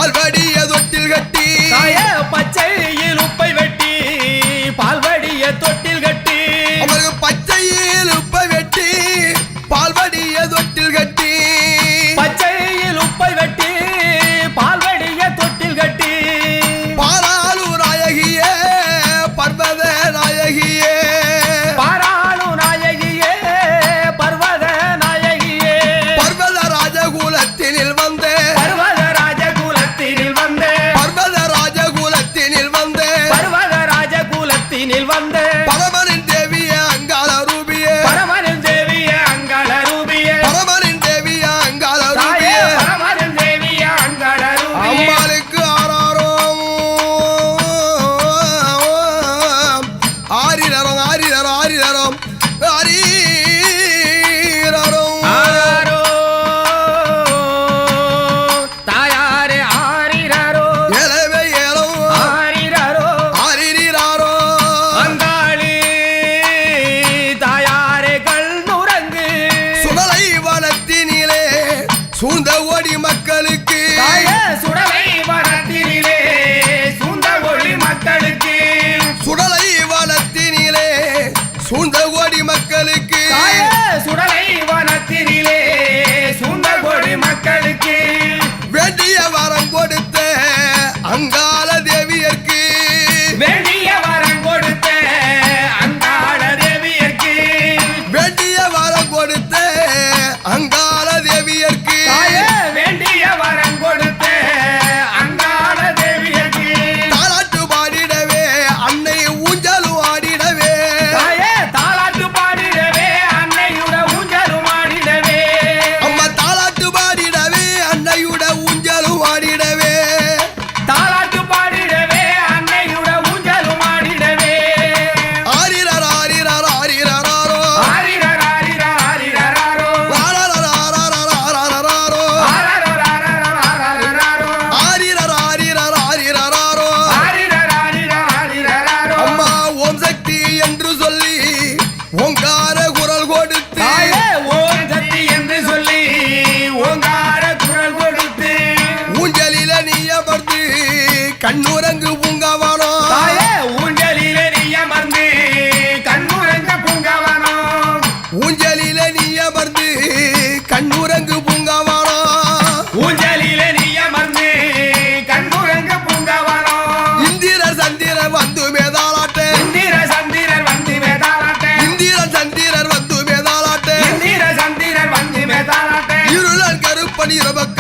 பால்வடிய தொட்டில் கட்டி பச்சையில் உப்பை வெட்டி பால்வடிய தொட்டில் கட்டி அவருக்கு பச்சையில் உப்பை வெட்டி பால்வடிய தொட்டில் கட்டி பச்சையில் உப்பை வெட்டி பால்வடிய தொட்டில் கட்டி பாராளு நாயகியே பர்வத நாயகியே பாராளு நாயகியே பர்வத நாயகியே பர்வத ராஜகுலத்தினில் வந்தே பர்வத ராஜகுலத்தினில் வந்தே பர்வத ராஜகுலத்தினில் வந்தே பர்வத ராஜகுலத்தினில் வந்தே பரமனின் தேவியே அங்காள ரூபியே பரமனின் தேவியே அங்காள ரூபியே பரமனின் தேவியே அங்காள ரூபியே பரமனின் தேவியே அங்காள ரூபியே அம்மாளுக்கு ஆராரோம் ஆரிரரம் ஆரிரரம் ஆரிரரம் ஆரிரரம் ஆராரோ தாயாரே ஆரிரரோ ஏலவே ஏலம் ஆரிரரோ ஆரிரிராரோ அங்காளி தாயாரே கல்நுரங்கு சுடலை வனத்தினிலே சூழ்ந்த ஓடி மக்களுக்கு தாயே சுடலை வனத்தினிலே சூழ்ந்த ஒளி மக்களுக்கு சுடலை வனத்தினிலே சூழ்ந்த ஓடி மக்களுக்கு தாயே சுடலை வனத்தினிலே சூழ்ந்த ஒளி மக்களுக்கு வேண்டிய வரம் கொடுத்த அங்காள தேவியர்க்கு வேண்டிய வரம் கொடுத்த அங்காள தேவியர்க்கு வேண்டிய வரம் கொடுத்த அங்காள தேவியர்க்கு தாயே வேண்டிய வரம் கொடுத்த அங்காள தேவியர்க்கு தாலாட்டு பாடிடவே அன்னை ஊஞ்சலும் ஆடிடவே தாயே தாலாட்டு பாடிடவே அன்னையுட ஊஞ்சலும் ஆடிடவே அம்மா தாலாட்டு பாடிடவே அன்னையுட ஊஞ்சலும் ஆடிடவே தாலாட்டு பாடிடவே அன்னையுட ஊஞ்சலும் ஆடிடவே ஆரிரர் ஆரிரர் ஆரிரராரோ ஆரிரர் ஆரிரர் ஆரிரராரோ ஆரரராரராரராரோ ஆரரர் ஆரரர் ஆரரராரோ ஆரிரர் ஆரிரர் ஆரிரராரோ ஆரிரர் ஆரிரர் ஆரிரராரோ அம்மா ஓம் சக்தி என்று சொல்லி ஓங்கார குரல் கொடுத்து தாயே ஓம் சக்தி என்று சொல்லி ஓங்கார குரல் கொடுத்து ஊஞ்சலில நீ அமர்ந்து கண்ணுரங்கு பூங்கவனோ தாயே ஊஞ்சலிலே நீ அமர்ந்து கண்ணுறங்க பூங்கவனோ ஊஞ்சலில நீ அமர்ந்து கண்ணுரங்கு பூங்கவனோ ஊஞ்சலிலே நீ அமர்ந்து கண்ணுறங்க பூங்கவனோ இந்திர சந்திரர் வந்து மேதாளாட்ட இந்திர சந்திரர் வந்து மேதாளாட்ட இந்திர சந்திரர் வந்து மேதாளாட்ட இந்திர சந்திரர் வந்து மேதாளாட்ட இருளன் கருப்பன் இரவக்க